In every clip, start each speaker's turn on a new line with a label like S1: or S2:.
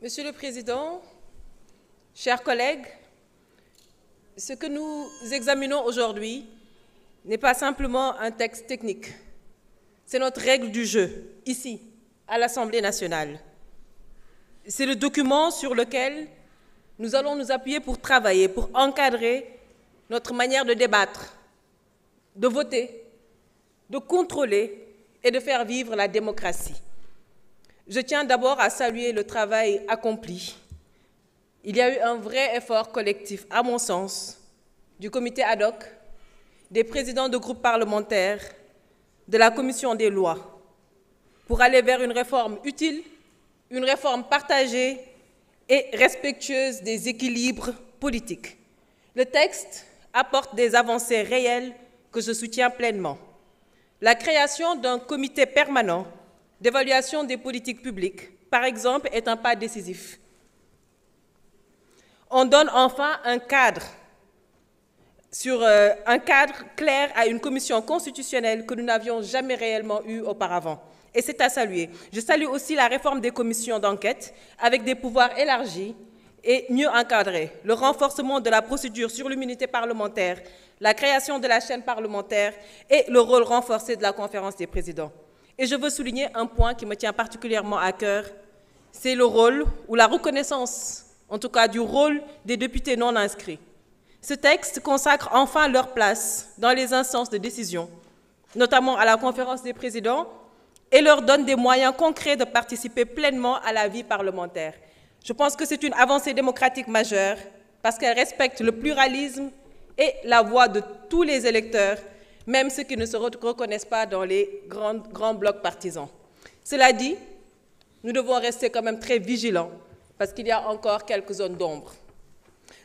S1: Monsieur le Président, chers collègues, ce que nous examinons aujourd'hui n'est pas simplement un texte technique. C'est notre règle du jeu, ici, à l'Assemblée nationale. C'est le document sur lequel nous allons nous appuyer pour travailler, pour encadrer notre manière de débattre, de voter, de contrôler et de faire vivre la démocratie. Je tiens d'abord à saluer le travail accompli. Il y a eu un vrai effort collectif, à mon sens, du comité ad hoc, des présidents de groupes parlementaires, de la commission des lois, pour aller vers une réforme utile, une réforme partagée et respectueuse des équilibres politiques. Le texte apporte des avancées réelles que je soutiens pleinement. La création d'un comité permanent d'évaluation des politiques publiques, par exemple, est un pas décisif. On donne enfin un cadre clair à une commission constitutionnelle que nous n'avions jamais réellement eue auparavant. Et c'est à saluer. Je salue aussi la réforme des commissions d'enquête avec des pouvoirs élargis et mieux encadrés, le renforcement de la procédure sur l'immunité parlementaire, la création de la chaîne parlementaire et le rôle renforcé de la conférence des présidents. Et je veux souligner un point qui me tient particulièrement à cœur, c'est le rôle ou la reconnaissance, en tout cas du rôle des députés non inscrits. Ce texte consacre enfin leur place dans les instances de décision, notamment à la conférence des présidents, et leur donne des moyens concrets de participer pleinement à la vie parlementaire. Je pense que c'est une avancée démocratique majeure parce qu'elle respecte le pluralisme et la voix de tous les électeurs, même ceux qui ne se reconnaissent pas dans les grands blocs partisans. Cela dit, nous devons rester quand même très vigilants parce qu'il y a encore quelques zones d'ombre.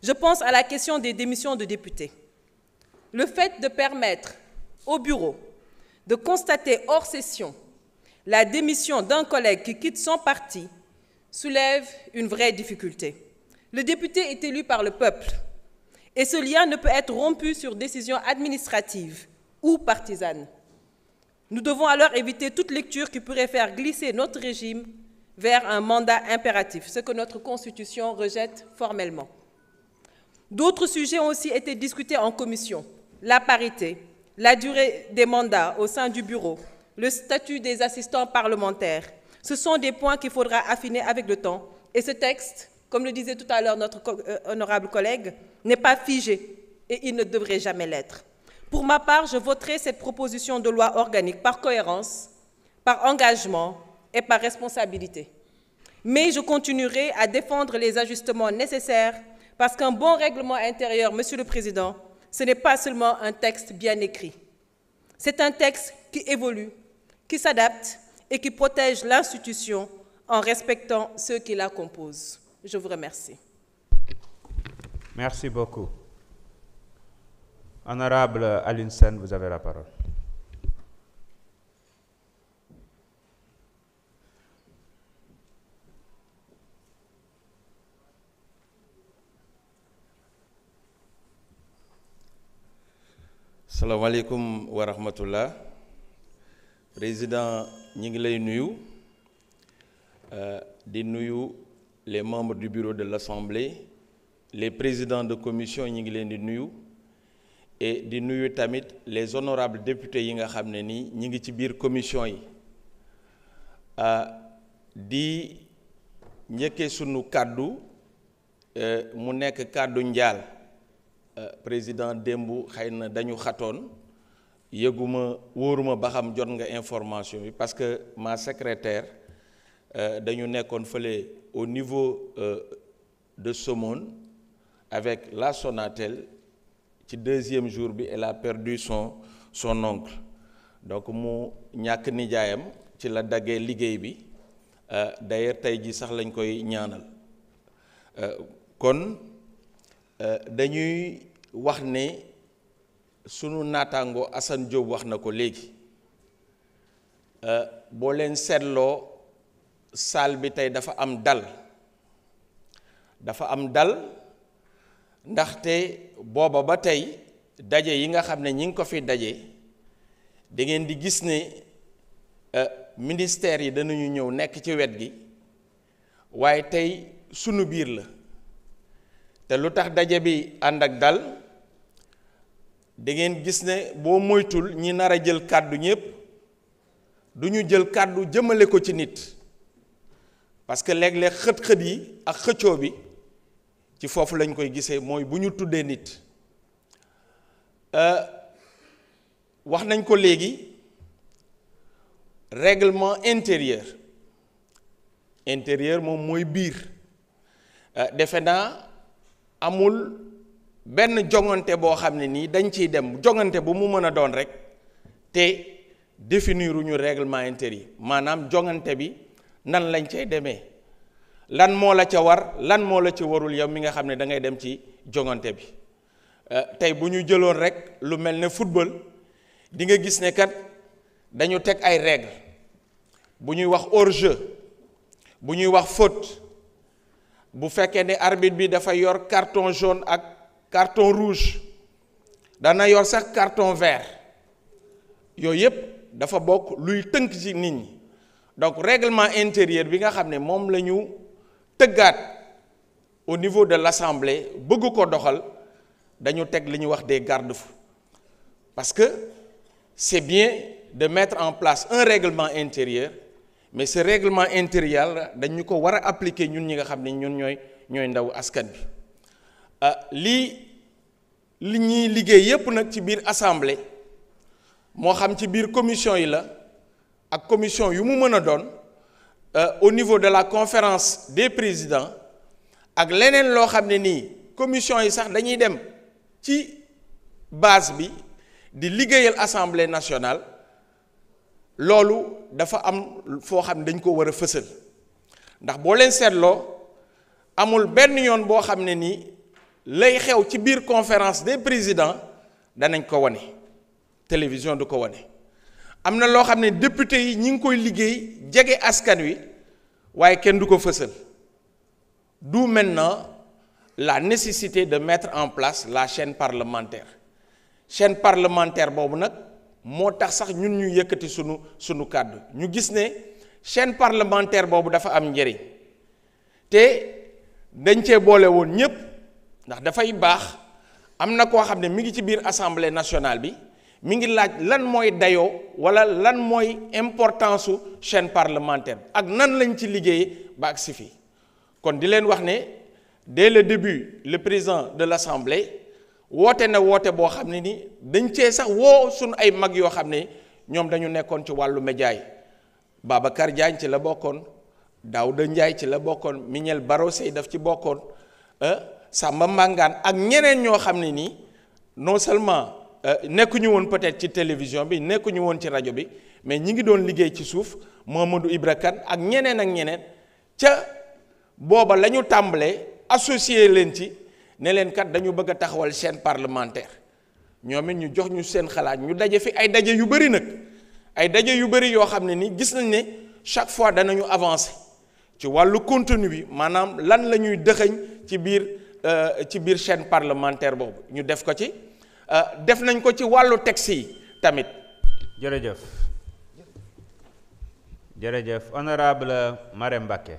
S1: Je pense à la question des démissions de députés. Le fait de permettre au bureau de constater hors session la démission d'un collègue qui quitte son parti soulève une vraie difficulté. Le député est élu par le peuple et ce lien ne peut être rompu sur décision administrative ou partisane. Nous devons alors éviter toute lecture qui pourrait faire glisser notre régime vers un mandat impératif, ce que notre Constitution rejette formellement. D'autres sujets ont aussi été discutés en commission, la parité, la durée des mandats au sein du bureau, le statut des assistants parlementaires. Ce sont des points qu'il faudra affiner avec le temps. Et ce texte, comme le disait tout à l'heure notre honorable collègue, n'est pas figé et il ne devrait jamais l'être. Pour ma part, je voterai cette proposition de loi organique par cohérence, par engagement et par responsabilité. Mais je continuerai à défendre les ajustements nécessaires parce qu'un bon règlement intérieur, Monsieur le Président, ce n'est pas seulement un texte bien écrit. C'est un texte qui évolue, qui s'adapte et qui protège l'institution en respectant ceux qui la composent. Je vous remercie.
S2: Merci beaucoup. Honorable Aline Sen, vous avez la parole.
S3: Assalamu alaikum wa rahmatullah. Président, ñi ngi lay nuyu di nuyu les membres du bureau de l'Assemblée, les présidents de commission ñi ngi leen di nuyu et di nuyu tamit les honorables députés yi nga xam ne nii ñi ngi ci biir commission yi di njëkkee sunu kàddu mu nekk kàddu njaal président démb xëy na dañu xatoon yëguma wóoruma ba xam jot nga information yi parce que ma secrétaire dañu nekkoon fële au niveau de Somone avec la Sonatel ci deuxième jour bi elle a perdu son oncle donc mu ñàkk nijaayam ci la daggee liggéey bi d'ailleurs tey ji sax lañ koy ñaanal kon dañuy wax ne sunu naataango Assane Diop wax na ko léegi boo leen seetloo salle bi tey dafa am dal ndaxte booba ba tey daje yi nga xam ne ñi ngi ko fi daje da ngeen di gis ne ministère yi danañu ñëw nekk ci wet gi waaye tey sunu biir la te lu tax daje bi ànd ak dal da ngeen gis ne boo moytul ñi nar a jël kàddu ñépp du ñu jël kàddu jëmale ko ci nit parce que léeg-léeg xët-xët yi ak xëccoo bi ci foofu lañ koy gisee mooy bu ñu tuddee nit wax nañ ko léegi règlement intérieur moom mooy biir defe naa amul benn jongante boo xam ne nii dañ ciy dem jongante bu mu mën a doon rek te définiruñu règlement intérieur maanaam jongante bi nan lañ cay demee lan moo la ca war lan moo la ca warul yow mi nga xam ne da ngay dem ci jongante bi tey bu ñu jëloon rek lu mel ne football di nga gis ne kat dañu teg ay règles bu ñuy wax hors-jeu bu ñuy wax faute bu fekkee ne arbitre bi dafa yor carton jaune ak carton rouge dana yor sax carton vert yooyu yépp dafa bokk luy tënk ci nit ñi donc règlement intérieur bi nga xam ne moom la ñu tëggaat au niveau de l'Assemblée bëgg ko doxal dañu teg li ñuy wax des garde-fous parce que c'est bien de mettre en place un règlement intérieur mais ce règlement intérieur dañu ko war a appliquer ñun ñi nga xam ne ñun ñooy ndaw askan bi li ñuy liggéey yépp nag ci biir assemblée moo xam ci biir commission yi la ak commission yu mu mën a doon au niveau de la conférence des présidents ak leneen loo xam ne nii commission yi sax dañuy dem ci base bi di liggéeyal assemblée nationale loolu dafa am foo xam ne dañ ko war a fësal ndax boo leen seetloo amul benn yoon boo xam ne nii lay xew ci biir conférence des présidents danañ ko wane télévision du ko wane am na loo xam ne député yi ñi ngi koy liggéey jege askan wi waaye kenn du ko fësal d'où maintenant la nécessité de mettre en place la chaîne parlementaire boobu nag moo tax sax ñun ñu yëkkati sunu kàddu ñu gis ne chaîne parlementaire boobu dafa am njëriñ te dañ cee boole woon ñépp ndax dafay baax am na koo xam ne mi ngi ci biir assemblée nationale bi mi ngi laaj lan mooy dayoo walla lan mooy importance su chaîne parlementaire ak nan lañ ci liggéeyee ba ak si fii kon di leen wax ne dès le début le président de l'assemblée woote na woote boo xam ne ni dañ cee sax woo suñu ay mag yoo xam ne ñoom dañu nekkoon ci wàllu média yi Babacar Diagne ci la bokkoon Daouda Ndiaye ci la bokkoon Mignel Barro Seye daf ci bokkoon Samba Mangane ak ñeneen ñoo xam ne nii non seulement nekkuñu woon peut-être ci télévision bi nekkuñu woon ci rajo bi mais ñi ngi doon liggéey ci suuf Mamadou Ibra Kane ak ñeneen ca booba la ñu tàmbalee associé leen ci ne leen kat dañu bëgg a taxawal chaîne parlementaire ñoom it ñu jox ñu seen xalaat ñu daje fi ay daje yu bëri nag ay daje yu bëri yoo xam ne ni gis nañ ne chaque fois danañu avancer ci wàllu contenu bi maanaam lan la ñuy dëxëñ ci biir chaîne parlementaire boobu ñu def ko ci def nañ ko ci wàllu texte yi tamit.
S2: jërëjëf honorable Marème Mbacké.